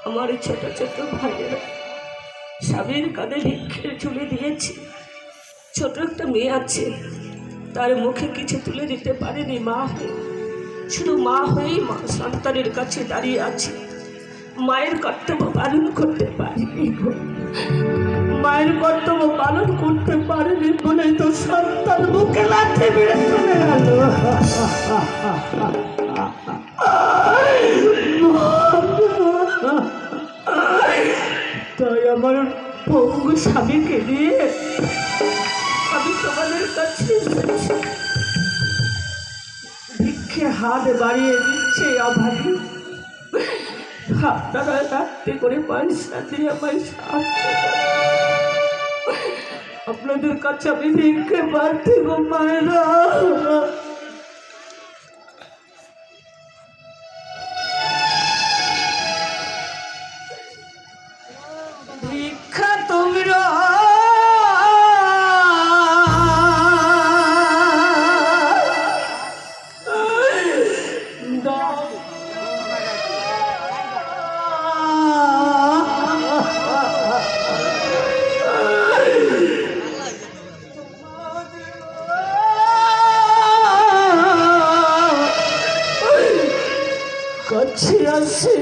আমার ছোট ছোট ভাইয়েরা স্বামীর কাঁধে ভিক্ষের ঝুলে দিয়েছি। ছোট একটা মেয়ে আছে, তার মুখে কিছু তুলে দিতে পারেনি মা হয়ে। শুধু মা হয়েই মা সন্তানের কাছে দাঁড়িয়ে আছে। মায়ের কর্তব্য পালন করতে পারিনি গো, মায়ের কর্তব্য পালন করতে পারেনি বলে তো সন্তান মুখে লাথি মেরে চলে গেল। তাই আমার পঙ্গু স্বামীকে নিয়ে আমি তোমাদের কাছে ভিক্ষে হাত বাড়িয়ে দিচ্ছে। অভাবী আপনারা রাত্রে করে পয়সা দিয়ে আমায় সাহায্য, আপনাদের কাছে আমি ভিক্ষে পাচ্ছি গো মায়েরা। ভিক্ষা তোমরা কাছে আসে